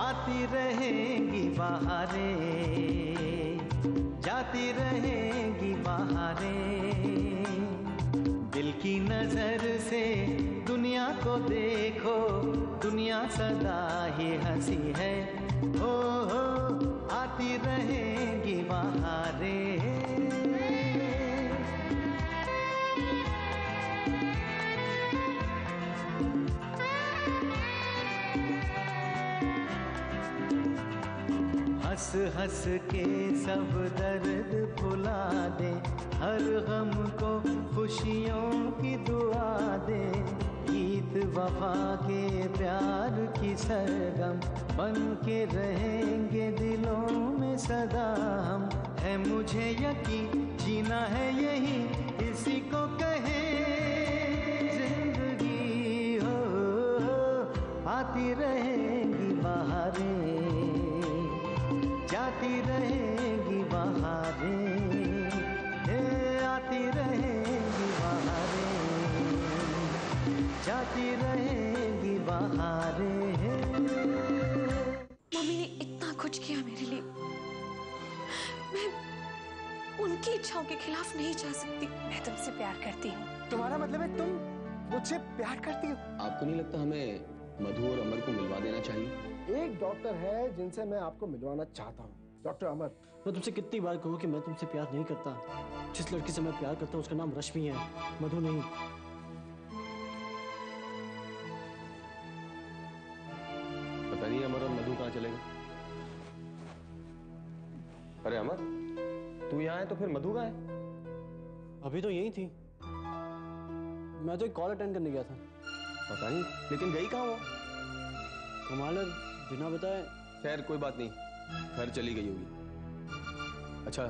आती रहेंगी बहारें, जाती रहेंगी बहारें। दिल की नजर से दुनिया को देखो, दुनिया सदा ही हंसी है। हो आती रहेंगी बहारें। हंस हंस के सब दर्द भुला दे, हर गम को खुशियों की दुआ दे। गीत वफा के प्यार की सरगम बन के रहेंगे दिलों में सदा हम। है मुझे यकीन जीना है यही, इसी को कहे जिंदगी। हो आती रहेंगी बहारें, जाती रहेंगी बहारें। आती रहेंगी बहारें, जाती रहेंगी बहारें। मम्मी ने इतना कुछ किया मेरे लिए, मैं उनकी इच्छाओं के खिलाफ नहीं जा सकती। मैं तुमसे प्यार करती हूँ। तुम्हारा मतलब है तुम मुझसे प्यार करती हो? आपको नहीं लगता हमें मधु और अमर को मिलवा देना चाहिए? एक डॉक्टर है जिनसे मैं आपको मिलवाना चाहता हूँ, डॉक्टर अमर। मैं तुमसे कितनी बार कहूँ कि मैं तुमसे प्यार नहीं करता। जिस लड़की से मैं प्यार करता हूँ उसका नाम रश्मि है, मधु नहीं। पता नहीं अमर और मधु कहाँ चले गए। अरे अमर, तू यहाँ है तो फिर मधु कहाँ है? अभी तो यही थी, मैं तो एक कॉल अटेंड करने गया था। पता नहीं, लेकिन गई कहाँ वो? कमाल है, बिना बताए। खैर कोई बात नहीं, घर चली गई होगी। अच्छा,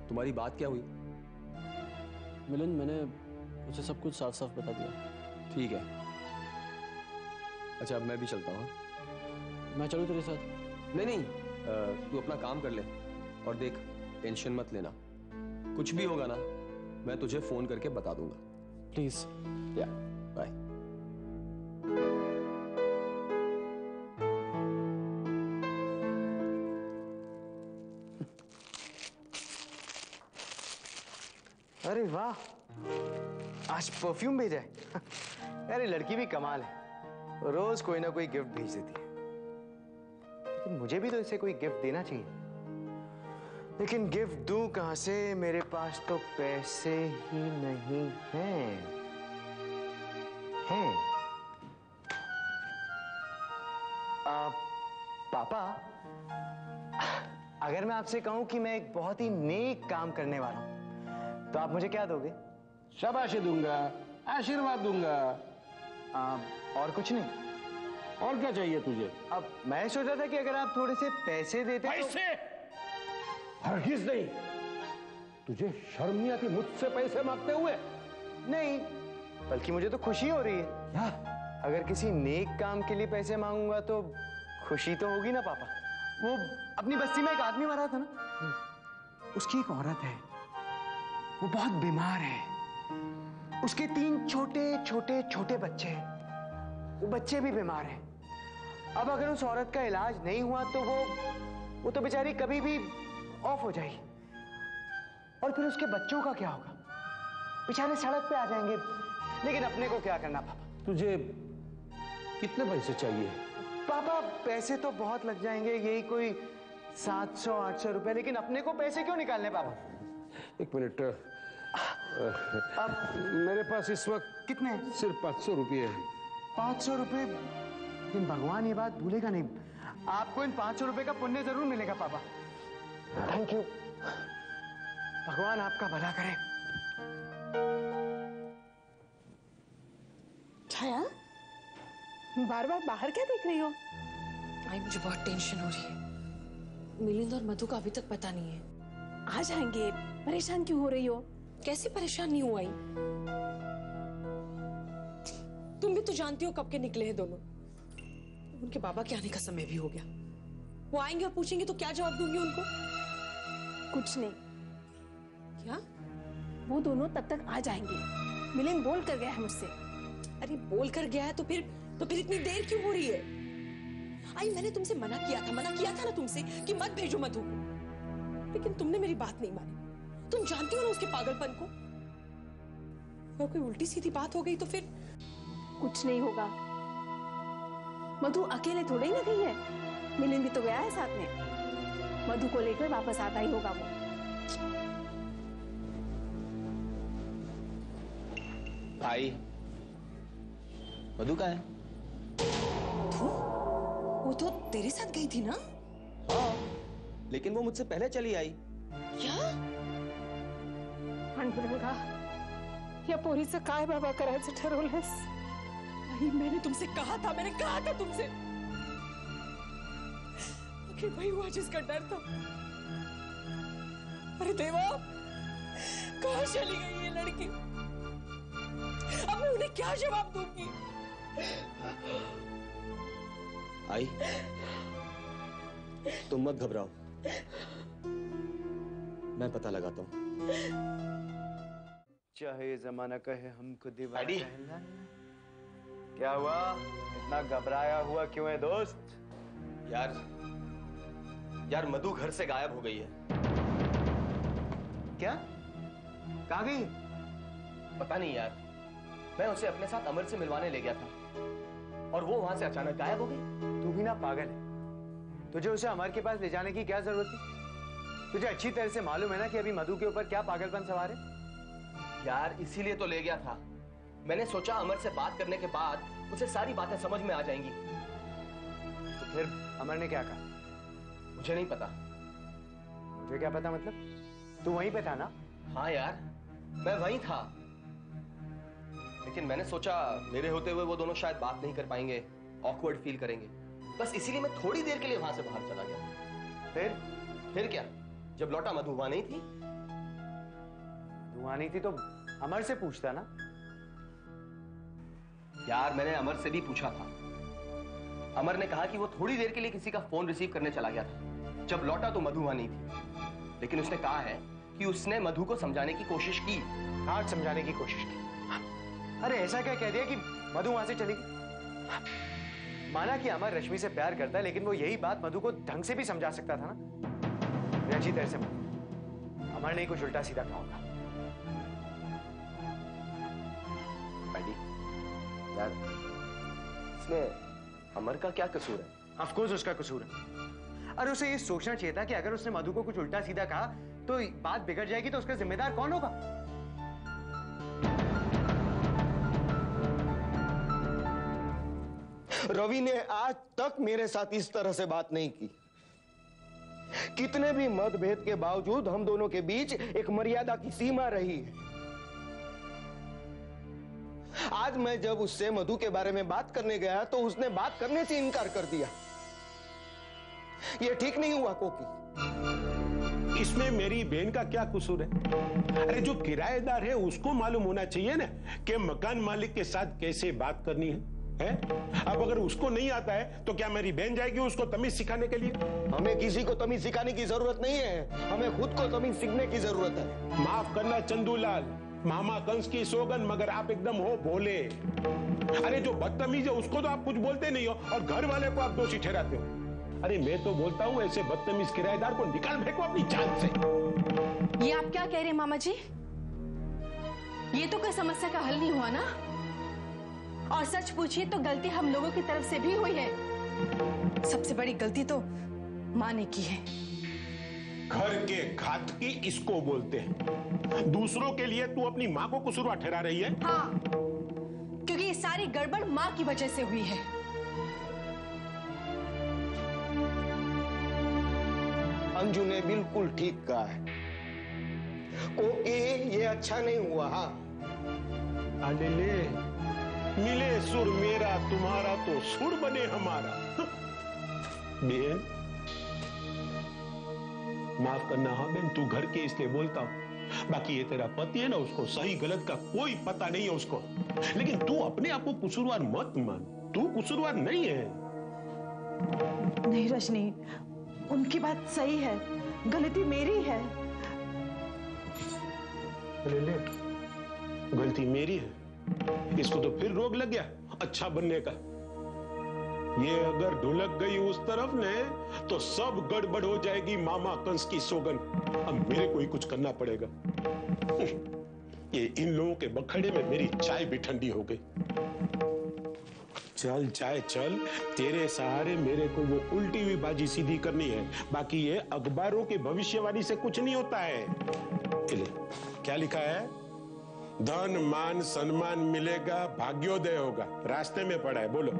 तुम्हारी बात क्या हुई? मिलिंद, मैंने उसे सब कुछ साफ साफ बता दिया। ठीक है। अच्छा, अब मैं भी चलता हूँ। मैं चलूँ तेरे साथ? नहीं नहीं, तू अपना काम कर ले और देख, टेंशन मत लेना। कुछ भी होगा ना, मैं तुझे फोन करके बता दूंगा। प्लीज। या बाय। अरे वाह, आज परफ्यूम भेजा है। यार ये लड़की भी कमाल है, रोज कोई ना कोई गिफ्ट भेज देती है। लेकिन मुझे भी तो इसे कोई गिफ्ट देना चाहिए। लेकिन गिफ्ट दूं कहां से, मेरे पास तो पैसे ही नहीं हैं। पापा, अगर मैं आपसे कहूं कि मैं एक बहुत ही नेक काम करने वाला हूं, तो आप मुझे क्या दोगे? शाबाशी दूंगा, आशीर्वाद दूंगा। और कुछ नहीं? और क्या चाहिए तुझे? अब मैं सोच रहा था कि अगर आप थोड़े से पैसे देते। पैसे? हरगिज नहीं। तुझे शर्म नहीं आती मुझसे पैसे मांगते हुए? नहीं, बल्कि मुझे तो खुशी हो रही है। क्या? अगर किसी नेक काम के लिए पैसे मांगूंगा तो खुशी तो होगी ना पापा। वो अपनी बस्ती में एक आदमी मरा था ना, उसकी एक औरत है, वो बहुत बीमार है। उसके 3 छोटे छोटे छोटे बच्चे हैं, वो बच्चे भी बीमार हैं। अब अगर उस औरत का इलाज नहीं हुआ तो वो तो बेचारी कभी भी ऑफ हो जाएगी। और फिर उसके बच्चों का क्या होगा? बेचारे सड़क पे आ जाएंगे। लेकिन अपने को क्या करना पापा? तुझे कितने पैसे चाहिए? पापा पैसे तो बहुत लग जाएंगे, यही कोई 700-800 रुपए। लेकिन अपने को पैसे क्यों निकालने पापा? एक मिनट, अब मेरे पास इस वक्त कितने? सिर्फ 500 रुपये है। 500 रुपए? लेकिन भगवान ये बात भूलेगा नहीं, आपको इन 500 रुपए का पुण्य जरूर मिलेगा पापा। थैंक यू, भगवान आपका भला करे। छाया, बार बार बाहर क्या देख रही हो? आई, मुझे बहुत टेंशन हो रही है। मिलिंद और मधु का अभी तक पता नहीं है। आ जाएंगे, परेशान क्यों हो रही हो? कैसे परेशान नहीं हुआ? तुम भी तो जानती हो कब के निकले हैं दोनों। उनके बाबा के आने का समय भी हो गया। वो आएंगे और पूछेंगे तो क्या जवाब दूंगी उनको? कुछ नहीं। क्या? वो दोनों तब तक आ जाएंगे। मिलिंद बोल कर गया है मुझसे। अरे बोल कर गया है तो फिर इतनी देर क्यों हो रही है? आई मैंने तुमसे मना किया था ना तुमसे कि मत भेजो मधु को, लेकिन तुमने मेरी बात नहीं मानी। तुम जानती हो ना उसके पागलपन को। अगर कोई उल्टी सीधी बात हो गई तो फिर कुछ नहीं होगा, मधु अकेले थोड़े ही ना गई है, मिलिंद भी तो गया है साथ में। मधु को लेकर वापस आता ही होगा वो। भाई मधु का है? वो तो तेरे साथ गई थी ना? हाँ, लेकिन वो मुझसे पहले चली आई। क्या? पांडुरंगा, या पोरीचं काय बाबा करायचं ठरवलंस? मैंने तुमसे कहा था तुमसे। आखिर वही हुआ जिसका डर था। अरे देवा, कहाँ चली गई ये लड़की? अब मैं उन्हें क्या जवाब दूंगी? आई, तुम मत घबराओ, मैं पता लगाता हूँ। चाहे जमाना कहे हमको दीवाना डैडी। कहना। क्या हुआ, इतना घबराया हुआ क्यों है दोस्त? यार मधु घर से गायब हो गई है। क्या? कहाँ गई? पता नहीं यार, मैं उसे अपने साथ अमर से मिलवाने ले गया था और वो वहां से अचानक गायब हो गई। तू भी ना पागल है, तुझे उसे अमर के पास ले जाने की क्या जरूरत थी? तुझे अच्छी तरह से मालूम है ना कि अभी मधु के ऊपर क्या पागलपन सवार है। यार इसीलिए तो ले गया था। मैंने सोचा अमर से बात करने के बाद उसे सारी बातें समझ में आ जाएंगी। तो फिर अमर ने क्या कहा? मुझे नहीं पता। मुझे क्या पता मतलब? तू वहीं पे था ना? हाँ यार, मैं वहीं था, लेकिन मैंने सोचा मेरे होते हुए वो दोनों शायद बात नहीं कर पाएंगे, ऑकवर्ड फील करेंगे। बस इसीलिए मैं थोड़ी देर के लिए वहां से बाहर चला गया। फिर क्या, जब लौटा मधु वहां नहीं थी। वहां नहीं थी तो अमर से पूछता ना। यार मैंने अमर से भी पूछा था। अमर ने कहा कि वो थोड़ी देर के लिए किसी का फोन रिसीव करने चला गया था। जब लौटा तो मधु वहां नहीं थी, लेकिन उसने कहा है कि उसने मधु को समझाने की कोशिश की। आज समझाने की कोशिश की? अरे ऐसा क्या कह दिया कि मधु वहां से चली गई? माना कि अमर रश्मि से प्यार करता है, लेकिन वो यही बात मधु को ढंग से भी समझा सकता था ना, अच्छी तरह से। अमर ने कुछ उल्टा सीधा कहा होगा। यार इसमें अमर का क्या कसूर है? ऑफ कोर्स उसका कसूर है। अरे उसे ये सोचना चाहिए था कि अगर उसने मधु को कुछ उल्टा सीधा कहा तो बात बिगड़ जाएगी, तो उसका जिम्मेदार कौन होगा? रवि ने आज तक मेरे साथ इस तरह से बात नहीं की। कितने भी मतभेद के बावजूद हम दोनों के बीच एक मर्यादा की सीमा रही है। आज मैं जब उससे मधु के बारे में बात करने गया तो उसने बात करने से इनकार कर दिया। यह ठीक नहीं हुआ कोकी। इसमें मेरी बहन का क्या कसूर है? अरे जो किराएदार है उसको मालूम होना चाहिए ना कि मकान मालिक के साथ कैसे बात करनी है? अब अगर उसको नहीं आता है तो क्या मेरी बहन जाएगी उसको तमीज सिखाने के लिए? हमें किसी को तमीज सिखाने की जरूरत नहीं है, हमें खुद को तमीज सीखने की जरूरत है। माफ करना चंदूलाल, मामा कंस की सोगन, मगर आप एकदम हो भोले। अरे जो बदतमीज है उसको तो आप कुछ बोलते नहीं हो और घर वाले को आप दोषी ठहराते हो। अरे मैं तो बोलता हूँ ऐसे बदतमीज किराएदार को निकाल फेंको अपनी जान से। ये आप क्या कह रहे हैं मामा जी? ये तो कोई समस्या का हल नहीं हुआ ना। और सच पूछिए तो गलती हम लोगों की तरफ से भी हुई है। सबसे बड़ी गलती तो माँ ने की है। घर के घात की इसको बोलते हैं। दूसरों के लिए तू अपनी माँ को कसूरवार ठहरा रही है? हाँ, क्योंकि ये सारी गड़बड़ माँ की वजह से हुई है। अंजू ने बिल्कुल ठीक कहा है। कोकी ये अच्छा नहीं हुआ। हाँ अले ले, मिले सुर मेरा तुम्हारा तो सुर बने हमारा। बहन माफ करना। हाँ बहन, तू घर के इसलिए बोलता हूं, बाकी ये तेरा पति है ना, उसको सही गलत का कोई पता नहीं है उसको। लेकिन तू अपने आप को कसूरवार मत मान, तू कसूरवार नहीं है। नहीं रजनी, उनकी बात सही है, गलती मेरी है। ले, गलती मेरी है, इसको तो फिर रोग लग गया अच्छा बनने का। ये अगर ढुलक गई उस तरफ ने तो सब गड़बड़ हो जाएगी मामा कंस की सौगन। अब मेरे को ही कुछ करना पड़ेगा। ये इन लोगों के बखड़े में मेरी चाय भी ठंडी हो गई। चल चाय चल, तेरे सहारे मेरे को वो उल्टी हुई बाजी सीधी करनी है। बाकी ये अखबारों की भविष्यवाणी से कुछ नहीं होता है। क्या लिखा है? धन मान सम्मान मिलेगा, भाग्योदय होगा। रास्ते में पड़ा है, बोलो।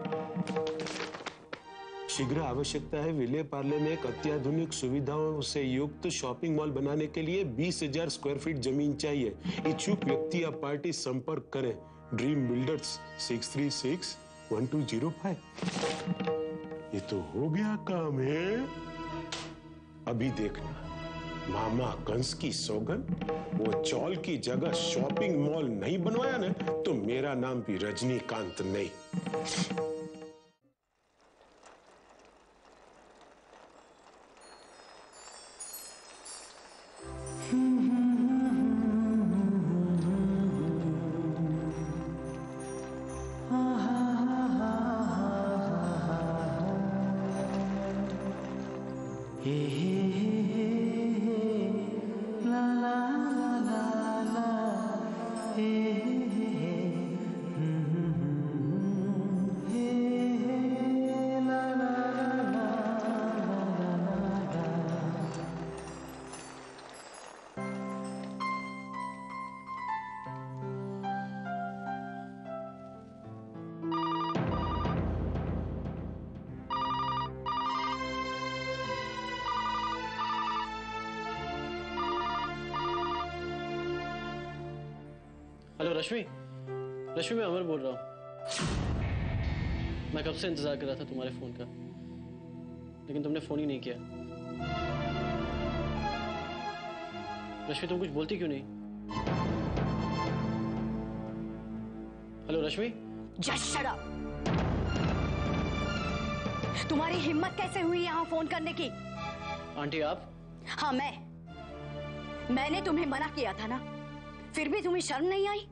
शीघ्र आवश्यकता है। विले पार्ले में एक अत्याधुनिक सुविधाओं से युक्त शॉपिंग मॉल बनाने के लिए 20,000 स्क्वायर फीट जमीन चाहिए। इच्छुक व्यक्ति या पार्टी संपर्क करें। Dream builders 636-1205। ये तो हो गया काम है। अभी देखना, मामा कंस की सौगन, वो चौल की जगह शॉपिंग मॉल नहीं बनवाया ना तो मेरा नाम भी रजनीकांत नहीं। हेलो रश्मि, रश्मि मैं अमर बोल रहा हूँ। मैं कब से इंतजार कर रहा था तुम्हारे फोन का, लेकिन तुमने फोन ही नहीं किया। रश्मि तुम कुछ बोलती क्यों नहीं? Hello Rashmi. Just shut up. तुम्हारी हिम्मत कैसे हुई यहाँ फोन करने की? आंटी आप? हाँ मैंने तुम्हें मना किया था ना, फिर भी तुम्हें शर्म नहीं आई?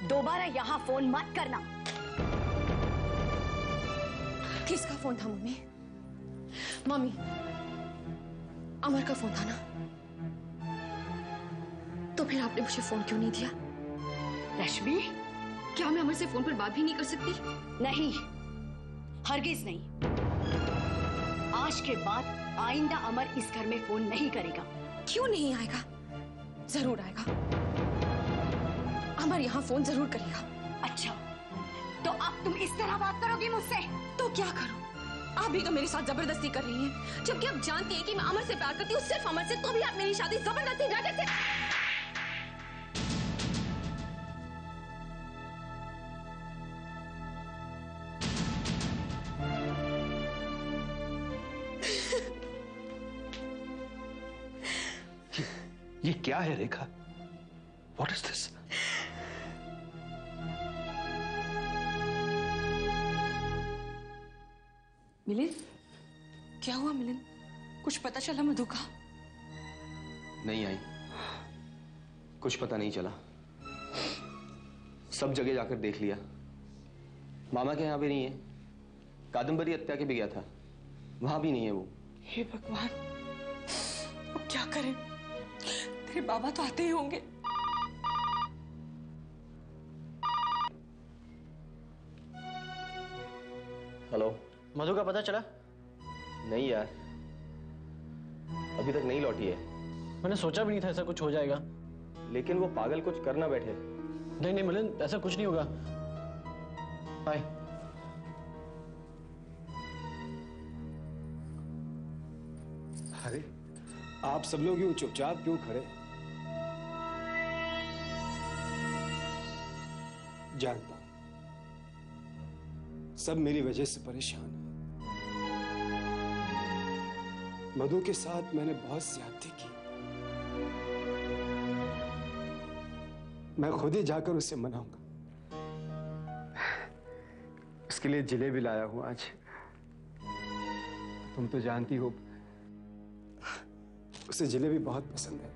दोबारा यहाँ फोन मत करना। किसका फोन था मम्मी? मम्मी, अमर का फोन था ना? तो फिर आपने मुझे फोन क्यों नहीं दिया? रश्मि, क्या मैं अमर से फोन पर बात भी नहीं कर सकती? नहीं, हरगिज नहीं। आज के बाद आइंदा अमर इस घर में फोन नहीं करेगा। क्यों नहीं आएगा? जरूर आएगा। अमर यहाँ फोन जरूर करेगा। अच्छा, तो अब तुम इस तरह बात करोगी मुझसे? तो क्या करूं? आप भी तो मेरे साथ जबरदस्ती कर रही हैं, जबकि आप जानती हैं कि मैं अमर से प्यार करती हूँ, सिर्फ अमर से, तो भी आप मेरी शादी जबरदस्ती राजा से। ये क्या है रेखा? What is this? मिलिंद, क्या हुआ मिलिंद? कुछ पता चला मधु का? नहीं आई, कुछ पता नहीं चला। सब जगह जाकर देख लिया, मामा के यहाँ भी नहीं है, कादम्बरी हत्या के भी गया था, वहां भी नहीं है वो। हे भगवान, अब क्या करें? तेरे बाबा तो आते ही होंगे। हेलो, मधु का पता चला? नहीं यार, अभी तक नहीं लौटी है। मैंने सोचा भी नहीं था ऐसा कुछ हो जाएगा। लेकिन वो पागल कुछ कर ना बैठे। नहीं नहीं मिलिंद, ऐसा कुछ नहीं होगा। बाय। अरे आप सब लोग यूं चुपचाप क्यों खड़े? जानता हूं सब मेरी वजह से परेशान हैं। मधु के साथ मैंने बहुत ज्यादती की। मैं खुद ही जाकर उसे मनाऊंगा। उसके लिए जिलेबी लाया हूं आज। तुम तो जानती हो उसे जिलेबी बहुत पसंद है।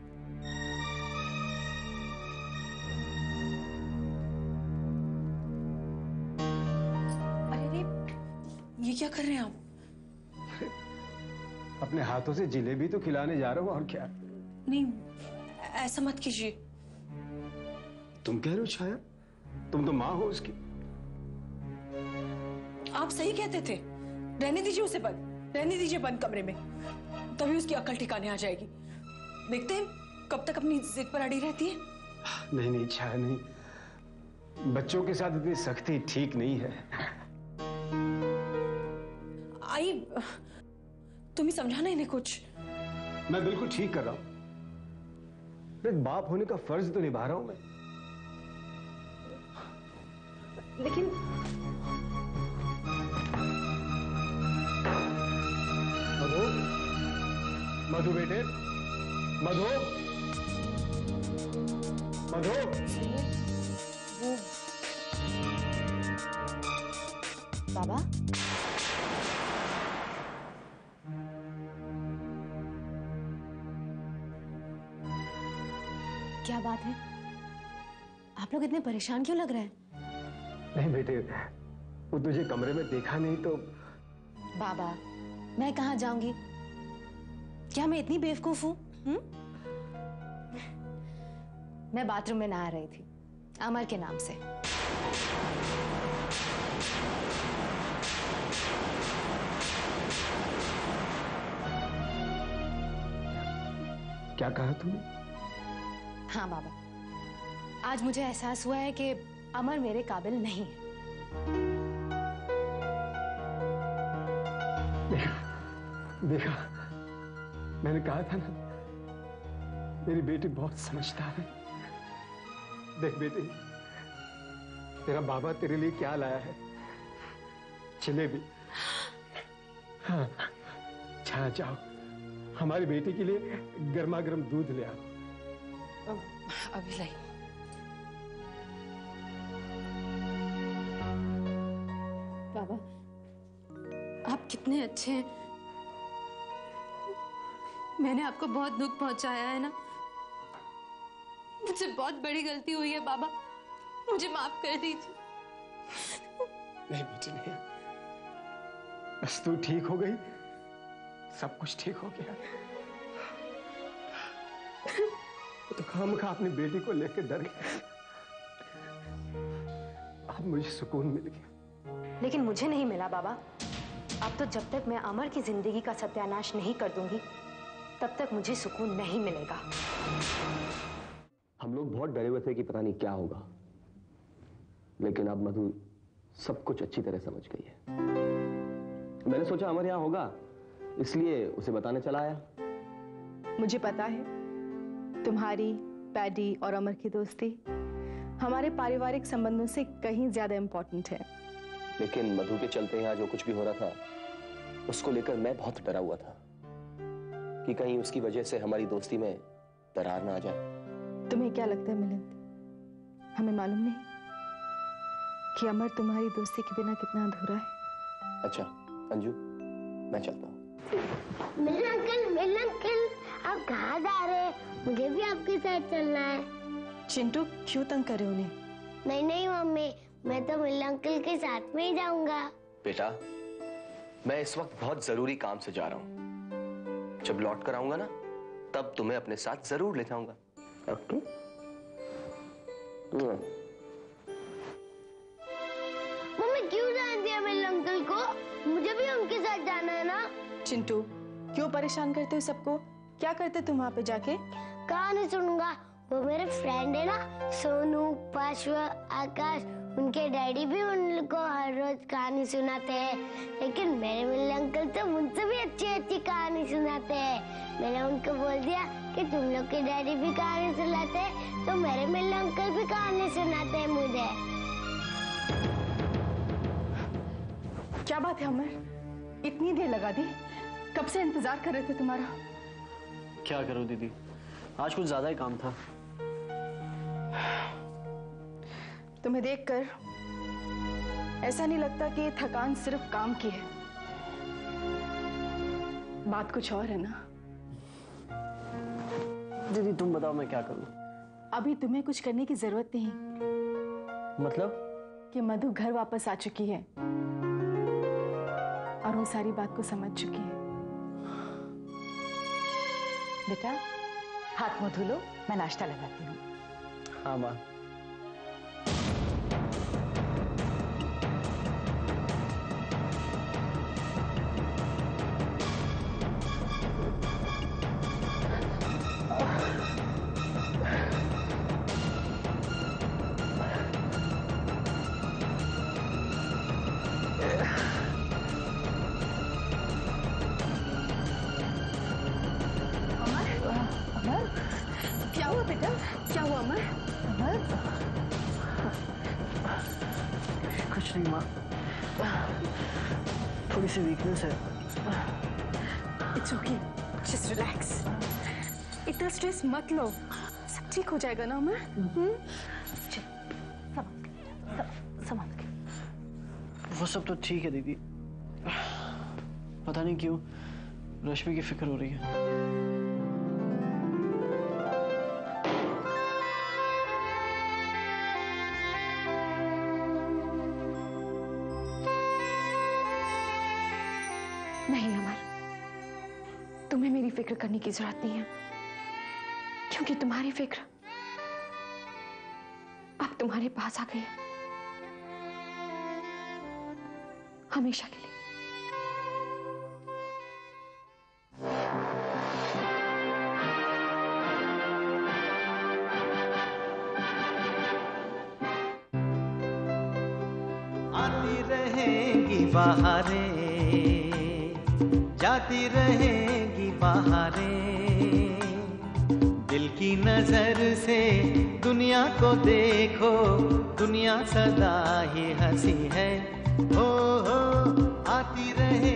ये क्या कर रहे हैं आप? अपने हाथों से जिलेबी तो खिलाने जा रहा हूँ, और क्या। नहीं, ऐसा मत कीजिए। तुम कह रहे हो छाया, तुम तो माँ हो उसकी। आप सही कहते थे, रहने दीजिए उसे बंद, रहने दीजिए बंद कमरे में, तभी उसकी अकल ठिकाने आ जाएगी। देखते हैं कब तक अपनी जिद पर अड़ी रहती है। नहीं नहीं छाया, नहीं, बच्चों के साथ इतनी सख्ती ठीक नहीं है। आई, तुम ही समझाना इन्हें कुछ। मैं बिल्कुल ठीक कर रहा हूं, एक बाप होने का फर्ज तो निभा रहा हूं मैं। लेकिन मधु, मधु बेटे, मधु, मधु। बाबा, क्या बात है? आप लोग इतने परेशान क्यों लग रहे हैं? नहीं बेटे, वो तुझे कमरे में देखा नहीं तो। बाबा, मैं कहाँ जाऊंगी? क्या मैं इतनी बेवकूफ हूँ? मैं बाथरूम में नहा रही थी, अमर के नाम से। क्या कहा तुमने? हाँ बाबा, आज मुझे एहसास हुआ है कि अमर मेरे काबिल नहीं है। देखा, मैंने कहा था ना, मेरी बेटी बहुत समझदार है। देख बेटी, तेरा बाबा तेरे लिए क्या लाया है? जलेबी। हाँ, जाओ, हमारी बेटी के लिए गर्मा गर्म दूध ले आओ। अभी लाई। बाबा, आप कितने अच्छे हैं। मैंने आपको बहुत दुख पहुंचाया है ना। मुझसे बहुत बड़ी गलती हुई है बाबा, मुझे माफ कर दीजिए। नहीं बेटी नहीं, बस तू ठीक हो गई, सब कुछ ठीक हो गया। तो खामखा अपनी बेटी को लेकर डर गया, अब मुझे सुकून मिल गया। लेकिन मुझे नहीं मिला बाबा। अब तो जब तक मैं अमर की जिंदगी का सत्यानाश नहीं कर दूंगी, तब तक मुझे सुकून नहीं मिलेगा। हम लोग बहुत डरे हुए थे कि पता नहीं क्या होगा, लेकिन अब मधु सब कुछ अच्छी तरह समझ गई है। मैंने सोचा अमर यहां होगा, इसलिए उसे बताने चला आया। मुझे पता है, तुम्हारी, पैडी और अमर की दोस्ती हमारे पारिवारिक संबंधों से कहीं ज्यादा इंपॉर्टेंट है। लेकिन मधु के चलते यहाँ जो कुछ भी हो रहा था, उसको लेकर मैं बहुत डरा हुआ था कि कहीं उसकी वजह से हमारी दोस्ती में दरार ना आ जाए। तुम्हें क्या लगता है मिलिंद, हमें मालूम नहीं कि अमर तुम्हारी दोस्ती के बिना कितना अधूरा है? अच्छा अंजू, मैं चलता हूँ। मिलन अंकल, आप कहाँ जा रहे हैं? मुझे भी आपके साथ चलना है। चिंटू, क्यों तंग करे उन्हें? नहीं मम्मी, मैं तो मिलन अंकल के साथ में ही जाऊंगा। बेटा, मैं इस वक्त बहुत जरूरी काम से जा रहा हूँ। जब लौट कर आऊंगा ना, तब तुम्हें अपने साथ जरूर ले जाऊंगा। ओके? मम्मी क्यों जाने दिया मिलन अंकल को? मुझे भी उनके साथ जाना है ना। चिंटू, क्यों परेशान करते हो सबको? क्या करते तुम वहाँ पे जाके? कहानी सुनूंगा, वो मेरे फ्रेंड है ना, सोनू, पार्श्व, आकाश, उनके डैडी भी उनको हर रोज कहानी सुनाते हैं। लेकिन मेरे मिलन अंकल तो मुझसे भी अच्छी अच्छी कहानी सुनाते हैं। मैंने उनको बोल दिया कि तुम लोग के डैडी भी कहानी सुनाते हैं, तो मेरे मिलन अंकल भी कहानी सुनाते हैं मुझे। क्या बात है अमर, इतनी देर लगा दी? कब से इंतजार कर रहे थे तुम्हारा। क्या करूं दीदी, आज कुछ ज्यादा ही काम था। तुम्हें देखकर ऐसा नहीं लगता कि ये थकान सिर्फ काम की है, बात कुछ और है ना? दीदी तुम बताओ मैं क्या करूं? अभी तुम्हें कुछ करने की जरूरत नहीं। मतलब? कि मधु घर वापस आ चुकी है। और वो सारी बात को समझ चुकी है। बेटा हाथ मुंह धो लो, मैं नाश्ता लगाती हूँ। हाँ माँ। क्या हुआ बेटा? क्या हुआ अमर? अमर? कुछ नहीं माँ, थोड़ी सी वीकनेस है। It's okay, just relax. इतना स्ट्रेस मत लो, सब ठीक हो जाएगा ना अमर? संभाल के। वो सब तो ठीक है दीदी, पता नहीं क्यों रश्मि की फिक्र हो रही है। नहीं अमर, तुम्हें मेरी फिक्र करने की जरूरत नहीं है, क्योंकि तुम्हारी फिक्र अब तुम्हारे पास आ गई है, हमेशा के लिए। आती रहेंगी बहारें, जाती रहेंगी बहारें, दिल की नजर से दुनिया को देखो, दुनिया सदा ही हंसी है। हो आती रहे